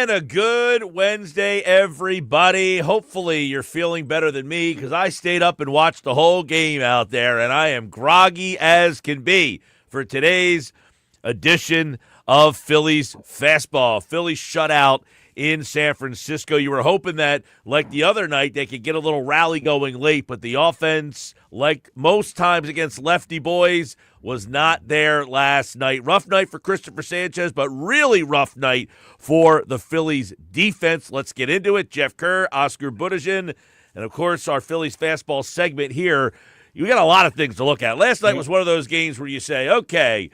And a good Wednesday, everybody. Hopefully you're feeling better than me because I stayed up and watched the whole game out there, and I am groggy as can be for today's edition of Phillies Fastball. Phillies shut out in San Francisco. You were hoping that, like the other night, they could get a little rally going late, but the offense, like most times against lefty boys, was not there last night. Rough night for Cristopher Sánchez, but really rough night for the Phillies defense. Let's get into it. Jeff Kerr, Oscar Budejen, and of course our Phillies Fastball segment here. You got a lot of things to look at. Last night was one of those games where you say, okay,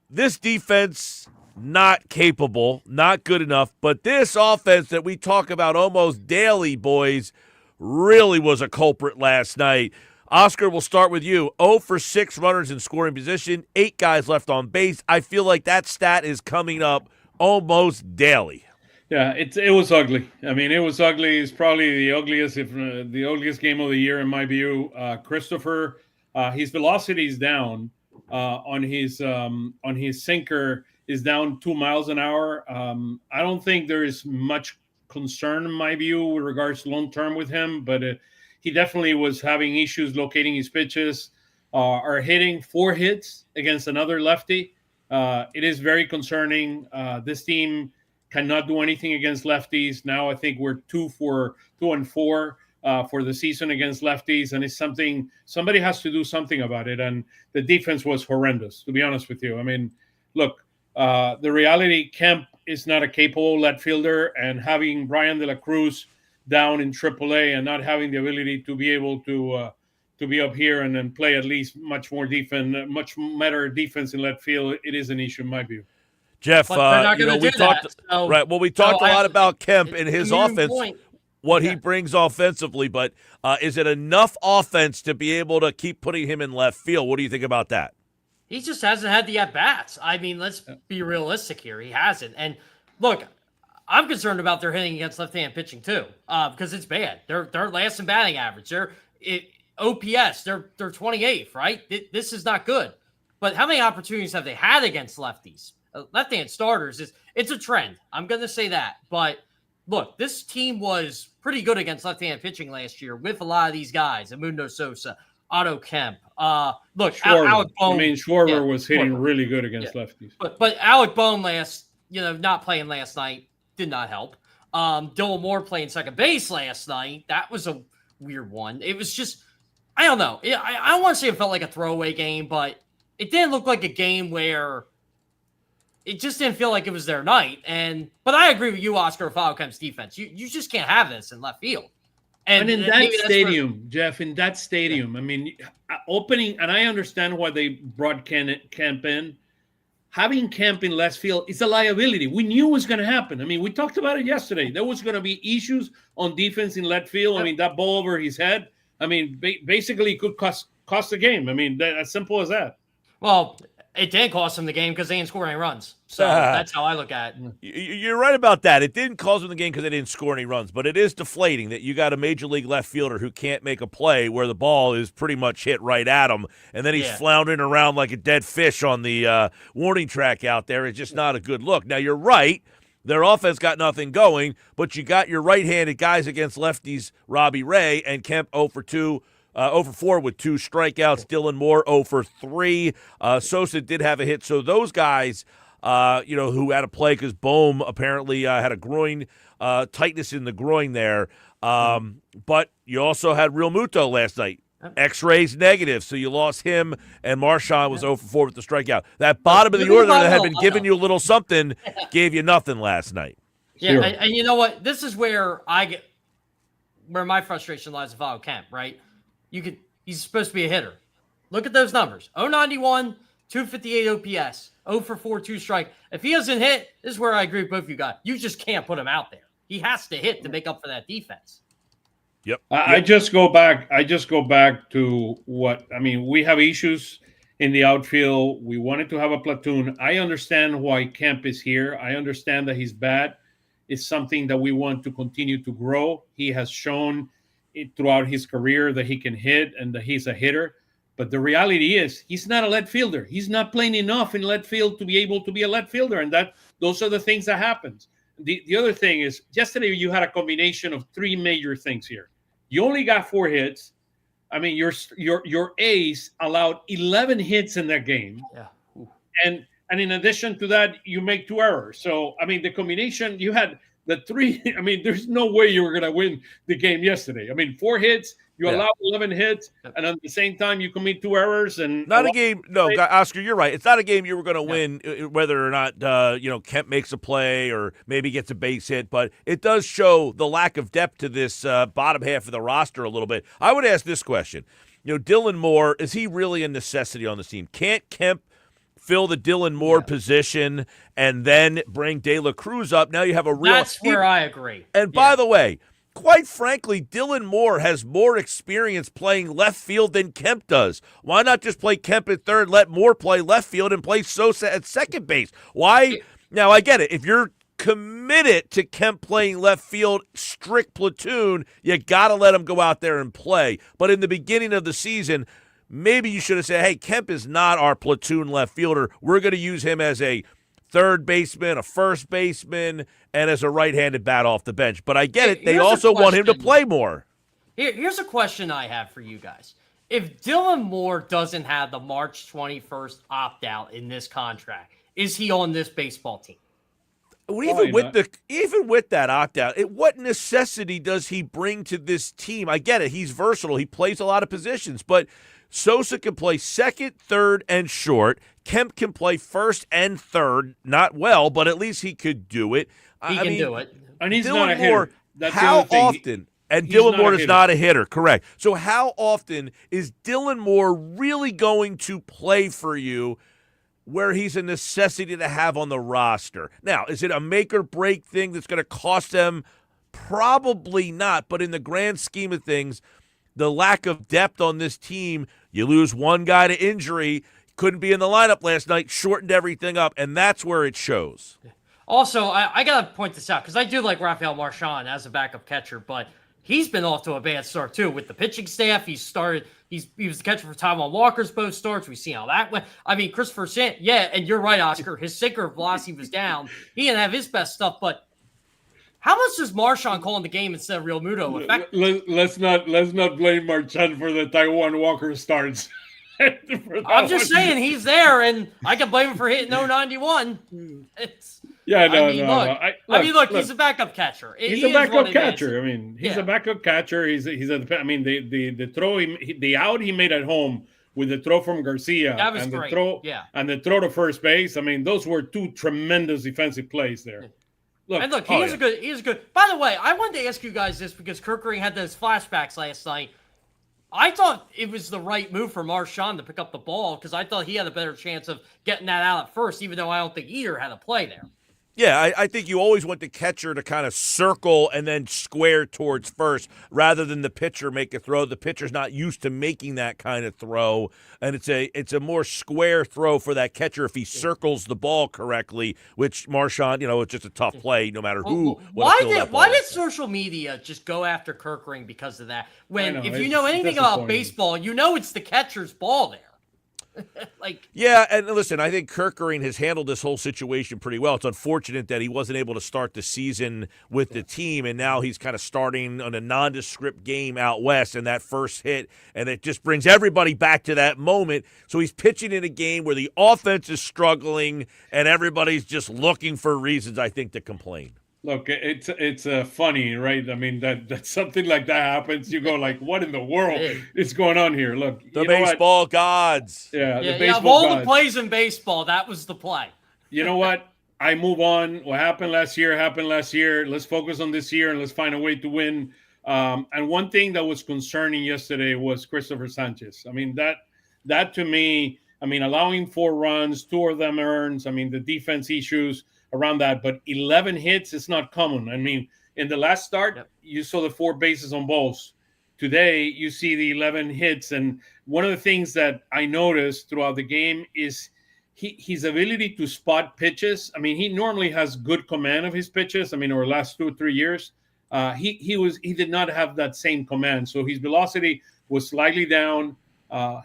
this defense not capable, not good enough, but this offense that we talk about almost daily, boys, really was a culprit last night. Oscar, we'll start with you. 0 for 6 runners in scoring position, 8 guys left on base. I feel like that stat is coming up almost daily. Yeah, it was ugly. I mean, it was ugly. It's probably the ugliest, if the ugliest game of the year in my view. Cristopher, his velocity is down on his sinker is down 2 miles an hour. I don't think there is much concern in my view with regards to long term with him, but he definitely was having issues locating his pitches. Are hitting 4 hits against another lefty. It is very concerning. This team cannot do anything against lefties. Now I think we're 2 and 4 for the season against lefties, and it's something somebody has to do something about it. And the defense was horrendous, to be honest with you. I mean, look, the reality, Kemp is not a capable left fielder, and having Brian De La Cruz down in AAA and not having the ability to be able to be up here and then play at least much better defense in left field, it is an issue in my view. Jeff, we talked a lot about Kemp and his offense, what he brings offensively, but is it enough offense to be able to keep putting him in left field? What do you think about that? He just hasn't had the at-bats. I mean, let's be realistic here. He hasn't. And look, I'm concerned about their hitting against left-hand pitching too, because it's bad. They're last in batting average. They're OPS. They're 28th, right? This is not good. But how many opportunities have they had against lefties? Left-hand starters it's a trend. I'm going to say that. But look, this team was pretty good against left-hand pitching last year with a lot of these guys: Edmundo Sosa, Otto Kemp. Look, Alec Bohm. Schwarber was hitting really good against lefties. But Alec Bohm not playing last night did not help. Dylan Moore playing second base last night. That was a weird one. It was just, I don't know. I don't want to say it felt like a throwaway game, but it didn't look like a game where it just didn't feel like it was their night. But I agree with you, Oscar, with Kemp's defense. You just can't have this in left field. And in that stadium, Jeff, in that stadium, I mean, opening, and I understand why they brought Kemp in. Having Kemp in left field is a liability. We knew it was going to happen. I mean, we talked about it yesterday. There was going to be issues on defense in left field. I mean, that ball over his head, I mean, basically it could cost the game. I mean, as simple as that. Well, it did cost them the game because they didn't score any runs. So that's how I look at it. You're right about that. It didn't cost them the game because they didn't score any runs, but it is deflating that you got a major league left fielder who can't make a play where the ball is pretty much hit right at him, and then he's floundering around like a dead fish on the warning track out there. It's just not a good look. Now, you're right. Their offense got nothing going, but you got your right-handed guys against lefties, Robbie Ray, and Kemp 0 for 2. 0 for 4 with 2 strikeouts. Dylan Moore 0 for 3. Sosa did have a hit. So those guys, who had to play because Bohm apparently had a groin tightness in the groin there. But you also had Realmuto last night. X-rays negative, so you lost him, and Marchand was 0 for 4 with the strikeout. That bottom of the order that had been giving you a little something gave you nothing last night. Yeah, sure. And you know what? This is where my frustration lies with Kemp, right? He's supposed to be a hitter. Look at those numbers. 091, 258 OPS, 0 for 4, 2 strike. If he doesn't hit, this is where I agree with both of you guys. You just can't put him out there. He has to hit to make up for that defense. Yep. I just go back to we have issues in the outfield. We wanted to have a platoon. I understand why Kemp is here. I understand that he's bad. It's something that we want to continue to grow. He has shown throughout his career that he can hit and that he's a hitter. But the reality is he's not a left fielder. He's not playing enough in left field to be able to be a left fielder. And those are the things that happens. the other thing is yesterday you had a combination of three major things here. You only got 4 hits. I mean, your ace allowed 11 hits in that game. Yeah. Ooh. And in addition to that, you make 2 errors. So, I mean, the combination, you had the 3. I mean, there's no way you were going to win the game yesterday. I mean, 4 hits, you allow 11 hits, and at the same time, you commit 2 errors. And not a game. No, Oscar, you're right. It's not a game you were going to win, whether or not Kemp makes a play or maybe gets a base hit. But it does show the lack of depth to this bottom half of the roster a little bit. I would ask this question: Dylan Moore, is he really a necessity on this team? Can't Kemp fill the Dylan Moore position and then bring De La Cruz up? Now you have a real. That's where I agree. And by the way, quite frankly, Dylan Moore has more experience playing left field than Kemp does. Why not just play Kemp at third, let Moore play left field, and play Sosa at second base? Why? Now, I get it. If you're committed to Kemp playing left field, strict platoon, you got to let him go out there and play. But in the beginning of the season, maybe you should have said, hey, Kemp is not our platoon left fielder. We're going to use him as a third baseman, a first baseman, and as a right-handed bat off the bench. But I get it. They also want him to play more. Here's a question I have for you guys. If Dylan Moore doesn't have the March 21st opt-out in this contract, is he on this baseball team? Even with that opt-out, what necessity does he bring to this team? I get it. He's versatile. He plays a lot of positions, but Sosa can play second, third, and short. Kemp can play first and third. Not well, but at least he could do it. He can do it. And he's Dylan not a Moore, hitter. That's how often? And Dylan Moore is not a hitter, correct. So how often is Dylan Moore really going to play for you where he's a necessity to have on the roster? Now, is it a make-or-break thing that's going to cost them? Probably not, but in the grand scheme of things, the lack of depth on this team, you lose one guy to injury, couldn't be in the lineup last night, shortened everything up, and that's where it shows. Also, I got to point this out because I do like Rafael Marchand as a backup catcher, but he's been off to a bad start too with the pitching staff. He was the catcher for Taijuan Walker's both starts. We've seen how that went. I mean, Cristopher Sánchez, and you're right, Oscar. His sinker velocity was down. He didn't have his best stuff, but how much does Marchand call in the game instead of Realmuto affect? Let's not blame Marchand for the Taijuan Walker starts. I'm just saying he's there, and I can blame him for hitting 091. Look, he's a backup catcher. He's a backup catcher. I mean, he's a backup catcher. The throw, the out he made at home with the throw from Garcia and great. The throw to first base. I mean, those were 2 tremendous defensive plays there. Look, he's good. By the way, I wanted to ask you guys this because Kerkering had those flashbacks last night. I thought it was the right move for Marchand to pick up the ball because I thought he had a better chance of getting that out at first, even though I don't think either had a play there. Yeah, I think you always want the catcher to kind of circle and then square towards first rather than the pitcher make a throw. The pitcher's not used to making that kind of throw, and it's a more square throw for that catcher if he circles the ball correctly, which Marchand, it's just a tough play no matter who. Why did social media just go after Kerkering because of that? When if you know anything about baseball, it's the catcher's ball there. Yeah, and listen, I think Kerkering has handled this whole situation pretty well. It's unfortunate that he wasn't able to start the season with the team, and now he's kind of starting on a nondescript game out west and that first hit, and it just brings everybody back to that moment. So he's pitching in a game where the offense is struggling, and everybody's just looking for reasons, I think, to complain. Look, it's funny, right? I mean, that something like that happens. You go like, what in the world is going on here? Look, the baseball gods. Yeah, of all the plays in baseball, that was the play. You know what? I move on. What happened last year happened last year. Let's focus on this year and let's find a way to win. And one thing that was concerning yesterday was Cristopher Sánchez. I mean, that to me, allowing 4 runs, 2 of them earned. The defense issues around that, but 11 hits is not common. In the last start, you saw the 4 bases on balls. Today, you see the 11 hits, and one of the things that I noticed throughout the game is his ability to spot pitches. He normally has good command of his pitches. Over the last 2 or 3 years, he did not have that same command, so his velocity was slightly down.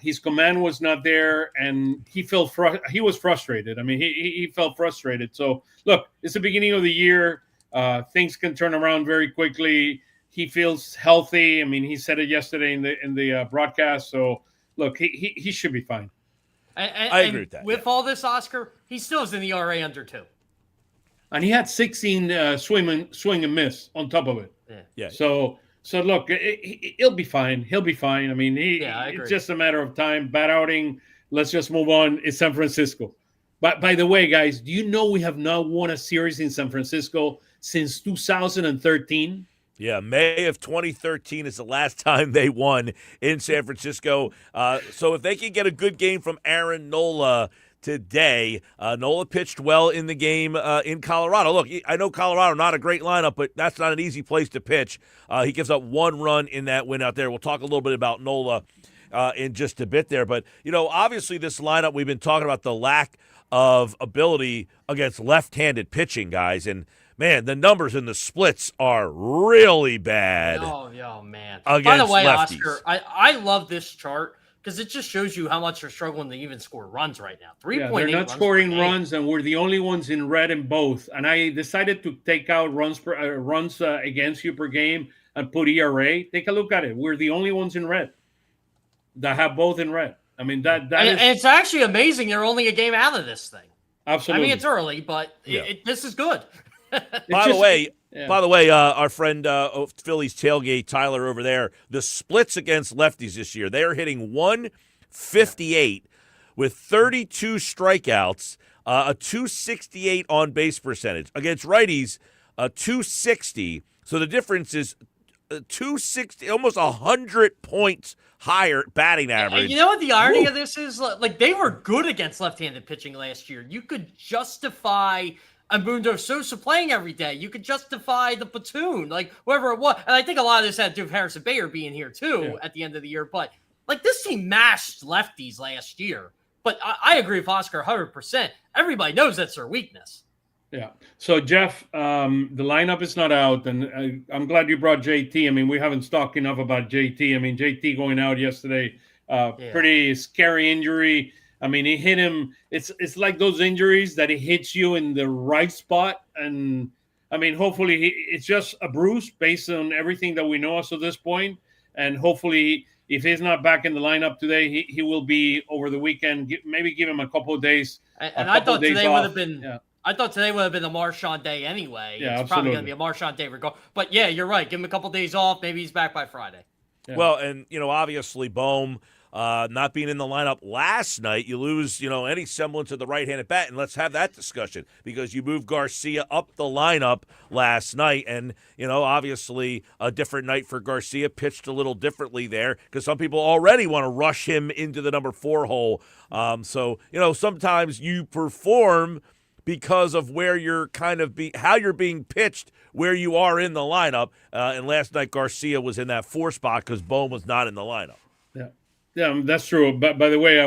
His command was not there, and he was frustrated. He felt frustrated. So, look, it's the beginning of the year. Things can turn around very quickly. He feels healthy. I mean, he said it yesterday in the broadcast. So look, he should be fine. I agree with that. With all this, Oscar, he still is in the ERA under 2. And he had 16 swing and miss on top of it. Yeah. So look, he'll be fine. He'll be fine. I mean, it's just a matter of time. Bad outing. Let's just move on. It's San Francisco. But by the way, guys, do you know we have not won a series in San Francisco since 2013? Yeah, May of 2013 is the last time they won in San Francisco. So if they can get a good game from Aaron Nola today, Nola pitched well in the game in Colorado. Look, I know Colorado, not a great lineup, but that's not an easy place to pitch. He gives up 1 run in that win out there. We'll talk a little bit about Nola in just a bit there. But, obviously this lineup, we've been talking about the lack of ability against left-handed pitching, guys. And, man, the numbers in the splits are really bad. Oh man. By the way, lefties. Oscar, I love this chart because it just shows you how much they're struggling to even score runs right now. 3.8. They're not scoring runs, and we're the only ones in red in both. And I decided to take out runs against you per game and put ERA. Take a look at it. We're the only ones in red that have both in red. I mean, and it's actually amazing they're only a game out of this thing. Absolutely. I mean, it's early, but this is good. By the way, our friend Phillies tailgate Tyler over there, the splits against lefties this year, they are hitting 158 with 32 strikeouts, a 268 on base percentage. Against righties, a 260. So the difference is 260, almost 100 points higher batting average. And you know what the irony of this is? Like, they were good against left-handed pitching last year. You could justify Mundo Sosa playing every day. You could justify the platoon, like whoever it was. And I think a lot of this had to do with Harrison Bader being here too at the end of the year. But like, this team mashed lefties last year. But I agree with Oscar 100%. Everybody knows that's their weakness. Yeah. So, Jeff, the lineup is not out, and I'm glad you brought JT. I mean, we haven't talked enough about JT. I mean, JT going out yesterday, pretty scary injury. I mean, he hit him. It's like those injuries that it hits you in the right spot. And, I mean, hopefully it's just a bruise based on everything that we know up to this point. And hopefully, if he's not back in the lineup today, he will be over the weekend. Maybe give him a couple of days. And I thought today would have been I thought today would have been the Marchand day anyway. Yeah, it's probably going to be a Marchand day regardless. But, yeah, you're right. Give him a couple days off. Maybe he's back by Friday. Yeah. Well, and, obviously, Bohm not being in the lineup last night, you lose, any semblance of the right-handed bat. And let's have that discussion because you moved Garcia up the lineup last night. And, obviously a different night for Garcia, pitched a little differently there because some people already want to rush him into the number 4 hole. So, sometimes you perform because of where you're how you're being pitched, where you are in the lineup. And last night Garcia was in that 4 spot because Bohm was not in the lineup. Yeah, that's true. But by the way,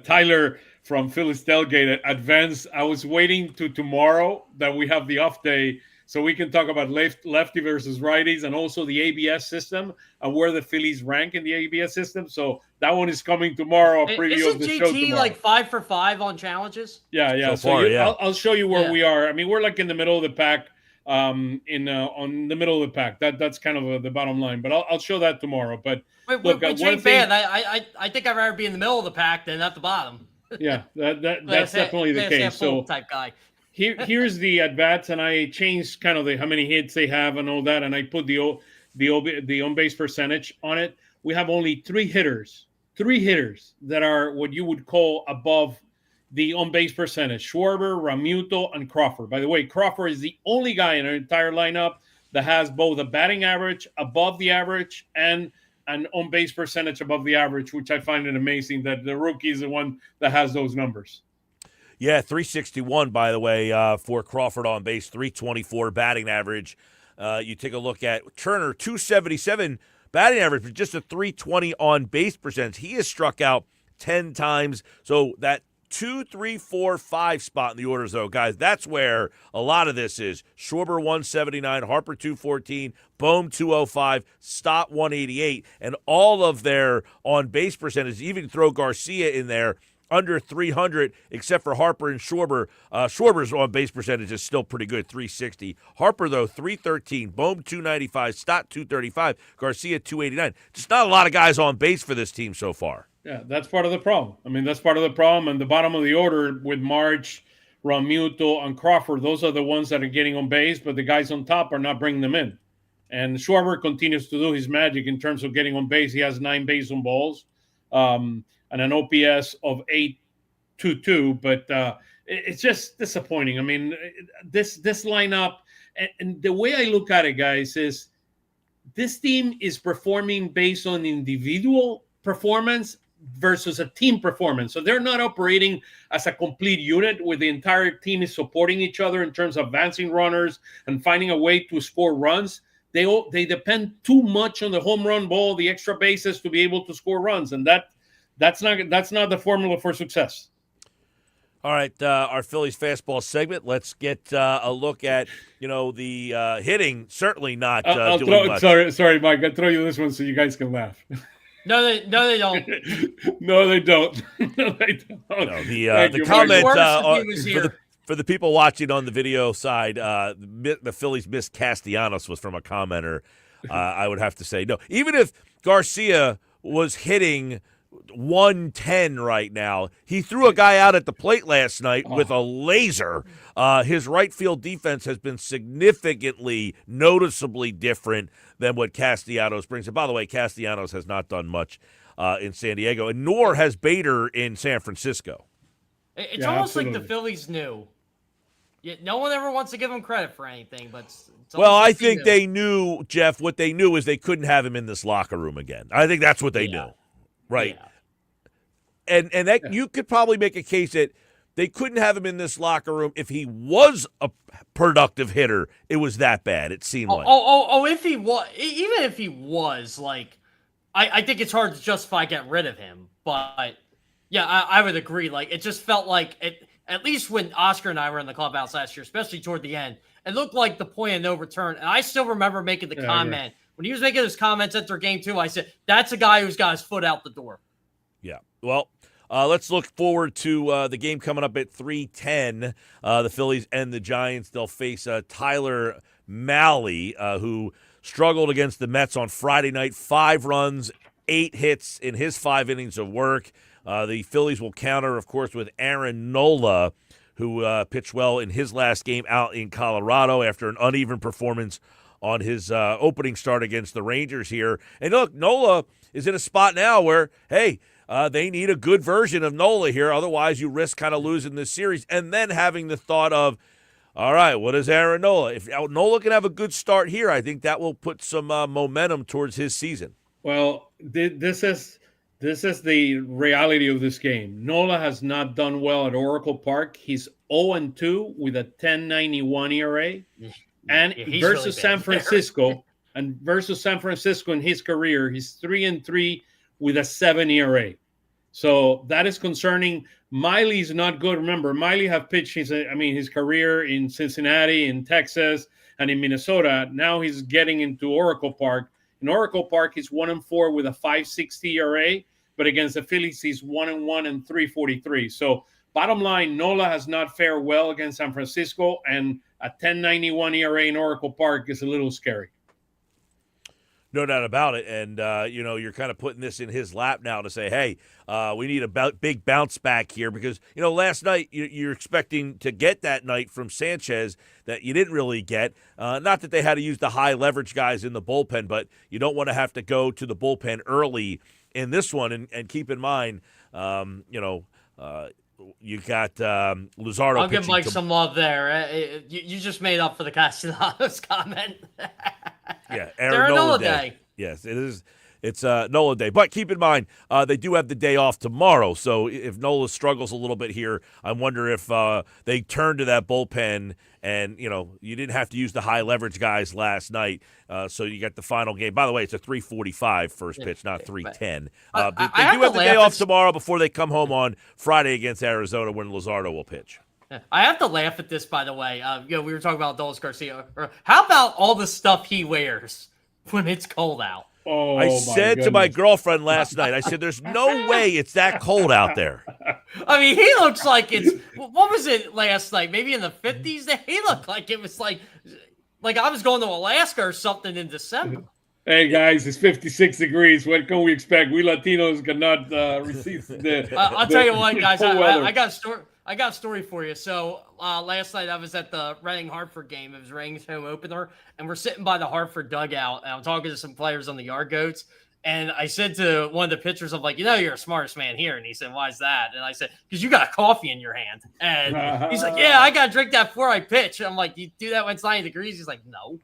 Tyler from Phillies tailgate advanced. I was waiting to tomorrow that we have the off day so we can talk about lefty versus righties and also the ABS system and where the Phillies rank in the ABS system. So that one is coming tomorrow. A preview of the show tomorrow. Isn't JT like 5 for 5 on challenges? Yeah. I'll show you where we are. I mean, we're like in the middle of the pack. On the middle of the pack. That's kind of the bottom line. But I'll show that tomorrow. But look, which ain't bad. I think I'd rather be in the middle of the pack than at the bottom. Yeah, that's definitely the case. So type guy. Here's the at bats, and I changed kind of how many hits they have and all that, and I put the on base percentage on it. We have only 3 hitters that are what you would call above the on-base percentage: Schwarber, Realmuto, and Crawford. By the way, Crawford is the only guy in our entire lineup that has both a batting average above the average and an on-base percentage above the average, which I find it amazing that the rookie is the one that has those numbers. Yeah, 361, by the way, for Crawford on base, 324 batting average. You take a look at Turner, 277 batting average, but just a 320 on base percentage. He has struck out 10 times, so that 2, 3, 4, 5 spot in the orders, though, guys. That's where a lot of this is. Schwarber 179, Harper 214, Bohm 205, Stott 188, and all of their on base percentage, even throw Garcia in there, under 300, except for Harper and Schwarber. Schwarber's on-base percentage is still pretty good, 360. Harper, though, 313. Bohm, 295. Stott, 235. Garcia, 289. Just not a lot of guys on base for this team so far. Yeah, that's part of the problem. I mean, that's part of the problem. And the bottom of the order with March, Realmuto, and Crawford, those are the ones that are getting on base, but the guys on top are not bringing them in. And Schwarber continues to do his magic in terms of getting on base. He has 9 base on balls and an OPS of 822, but it's just disappointing. I mean, this lineup, and the way I look at it, guys, is this team is performing based on individual performance versus a team performance. So they're not operating as a complete unit where the entire team is supporting each other in terms of advancing runners and finding a way to score runs. They depend too much on the home run ball, the extra bases to be able to score runs, and that's not the formula for success. All right, our Phillies fastball segment. Let's get a look at the hitting. Certainly not doing much. Sorry, Mike. I'll throw you this one so you guys can laugh. No, they don't. No, they don't. No, they don't. No, the comment for the people watching on the video side, the Phillies missed Castellanos was from a commenter. I would have to say no. Even if Garcia was hitting 110 right now, he threw a guy out at the plate last night with a laser. His right field defense has been significantly, noticeably different than what Castellanos brings. And by the way, Castellanos has not done much in San Diego, and nor has Bader in San Francisco. It's almost like the Phillies knew. No one ever wants to give him credit for anything, but I think they knew, Jeff. What they knew is they couldn't have him in this locker room again. I think that's what they knew, right? Yeah. And that you could probably make a case that they couldn't have him in this locker room if he was a productive hitter. It was that bad. It seemed like. If he was, even if he was, like, I think it's hard to justify getting rid of him. But yeah, I would agree. Like, it just felt like it. At least when Oscar and I were in the clubhouse last year, especially toward the end, it looked like the point of no return. And I still remember making the comment. When he was making his comments after game 2, I said, that's a guy who's got his foot out the door. Yeah. Well, let's look forward to the game coming up at 3:10. The Phillies and the Giants. They'll face Tyler Mahle, who struggled against the Mets on Friday night. 5 runs, 8 hits in his 5 innings of work. The Phillies will counter, of course, with Aaron Nola, who pitched well in his last game out in Colorado after an uneven performance on his opening start against the Rangers here. And look, Nola is in a spot now where, hey, they need a good version of Nola here. Otherwise, you risk kind of losing this series. And then having the thought of, all right, what is Aaron Nola? If Nola can have a good start here, I think that will put some momentum towards his season. Well, this is the reality of this game. Nola has not done well at Oracle Park. He's 0-2 with a 10.91 ERA. And versus really San Francisco, in his career, he's 3-3 with a 7 ERA. So that is concerning. Miley's not good. Remember, Miley have pitched his career in Cincinnati, in Texas, and in Minnesota. Now he's getting into Oracle Park. In Oracle Park, he's 1-4 with a 5.60 ERA, but against the Phillies, he's 1-1 and 3.43. So bottom line, Nola has not fared well against San Francisco, and a 10.91 ERA in Oracle Park is a little scary. No doubt about it. And, you're kind of putting this in his lap now to say, hey, we need a big bounce back here because, last night you're expecting to get that night from Sanchez that you didn't really get. Not that they had to use the high leverage guys in the bullpen, but you don't want to have to go to the bullpen early in this one. And keep in mind, you got Luzardo. I'll give Mike some love there. You just made up for the Castellanos comment. Yeah, Aaron Nola day. Yes, it is. It's Nola day. But keep in mind, they do have the day off tomorrow. So if Nola struggles a little bit here, I wonder if they turn to that bullpen and, you didn't have to use the high leverage guys last night. So you got the final game. By the way, it's a 3:45 first pitch, not 3:10. They do have the day off tomorrow before they come home on Friday against Arizona when Luzardo will pitch. I have to laugh at this, by the way. We were talking about Adolis Garcia. How about all the stuff he wears when it's cold out? Oh, I my said to my goodness. girlfriend last night, I said, there's no way it's that cold out there. I mean, he looks like it's what was it last night? Maybe in the 50s. He looked like it was like I was going to Alaska or something in December. Hey guys, it's 56 degrees. What can we expect? We Latinos cannot receive the. I'll tell you what, guys. cold weather. I got a story. I got a story for you. So last night I was at the Reading Hartford game. It was Reading's home opener, and we're sitting by the Hartford dugout, and I'm talking to some players on the yard goats. And I said to one of the pitchers, I'm like, you're the smartest man here. And he said, why is that? And I said, because you got coffee in your hand. And he's like, yeah, I got to drink that before I pitch. And I'm like, you do that when it's 90 degrees? He's like, no.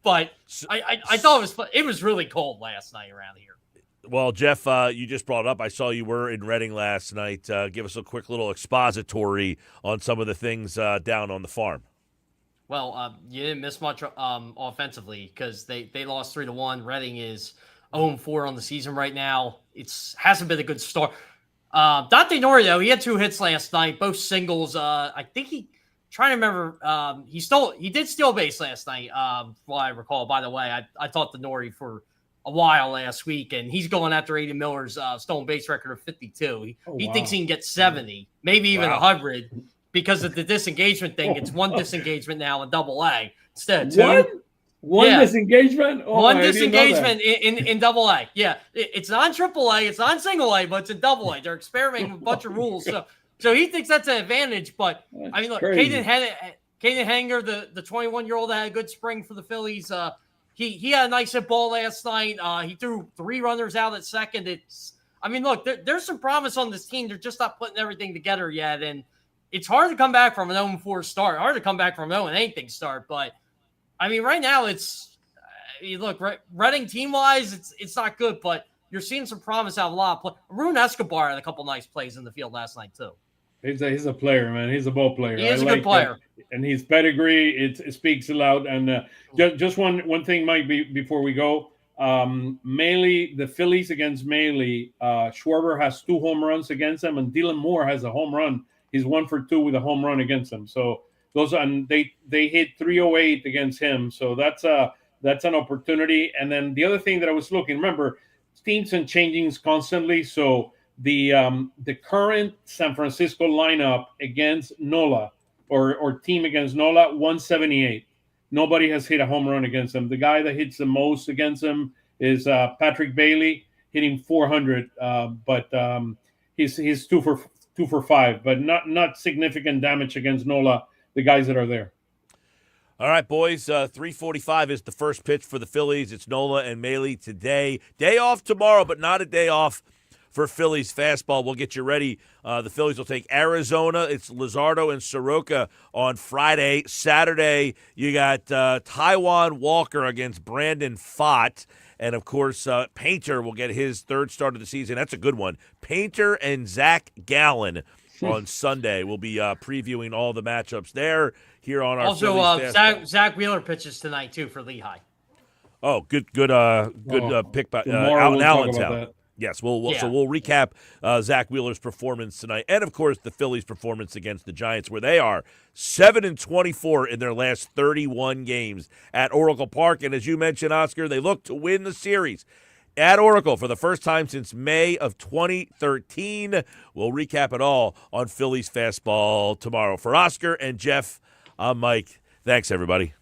But I thought it was really cold last night around here. Well, Jeff, you just brought it up. I saw you were in Reading last night. Give us a quick little expository on some of the things down on the farm. Well, you didn't miss much offensively because they lost 3-1. Reading is 0-4 on the season right now. Hasn't been a good start. Dante Nori, though, he had 2 hits last night, both singles. I think trying to remember, he did steal base last night, what I recall. By the way, I talked to Nori for a while last week, and he's going after Aidan Miller's stolen base record of 52. He thinks he can get 70, maybe even 100, because of the disengagement thing. It's 1 disengagement now in Double-A instead of 2. One disengagement? Oh, one disengagement in Double-A. Yeah, it's not Triple-A, it's not Single-A, but it's in Double-A. They're experimenting with a bunch of rules. So he thinks that's an advantage. But, I mean, look, Caden Hanger, the 21-year-old, had a good spring for the Phillies. He had a nice hit ball last night. He threw 3 runners out at second. Look, there's some promise on this team. They're just not putting everything together yet. And it's hard to come back from an 0-4 start. Hard to come back from an 0-anything start. But, I mean, right now Reading team-wise, it's not good. But you're seeing some promise out of a lot of play. Arun Escobar had a couple nice plays in the field last night, too. He's a player, man. He's a ball player. He is a good player. And his pedigree, it speaks loud. And just one thing, Mike, before we go. Maley, the Phillies against Maley, Schwarber has 2 home runs against them, and Dylan Moore has a home run. He's 1 for 2 with a home run against them. So they hit 308 against him. So that's an opportunity. And then the other thing that I was looking, remember, teams and changings constantly. So the current San Francisco lineup against Nola or team against Nola, 178. Nobody has hit a home run against them. The guy that hits the most against them is Patrick Bailey, hitting 400. But he's 2 for 5, but not significant damage against Nola, the guys that are there. All right, boys, 3:45 is the first pitch for the Phillies. It's Nola and Maley today. Day off tomorrow, but not a day off for Phillies fastball. We'll get you ready. The Phillies will take Arizona. It's Luzardo and Soroka on Friday. Saturday, you got Taijuan Walker against Brandon Pfaadt. And, of course, Painter will get his 3rd start of the season. That's a good one. Painter and Zach Gallen on Sunday. We'll be previewing all the matchups there here on our also Zach Wheeler pitches tonight too for Lehigh. Oh, good pick by Allentown. Yes, so we'll recap Zach Wheeler's performance tonight, and of course the Phillies' performance against the Giants, where they are 7-24 in their last 31 games at Oracle Park. And as you mentioned, Oscar, they look to win the series at Oracle for the first time since May of 2013. We'll recap it all on Phillies Fastball tomorrow. For Oscar and Jeff, I'm Mike. Thanks, everybody.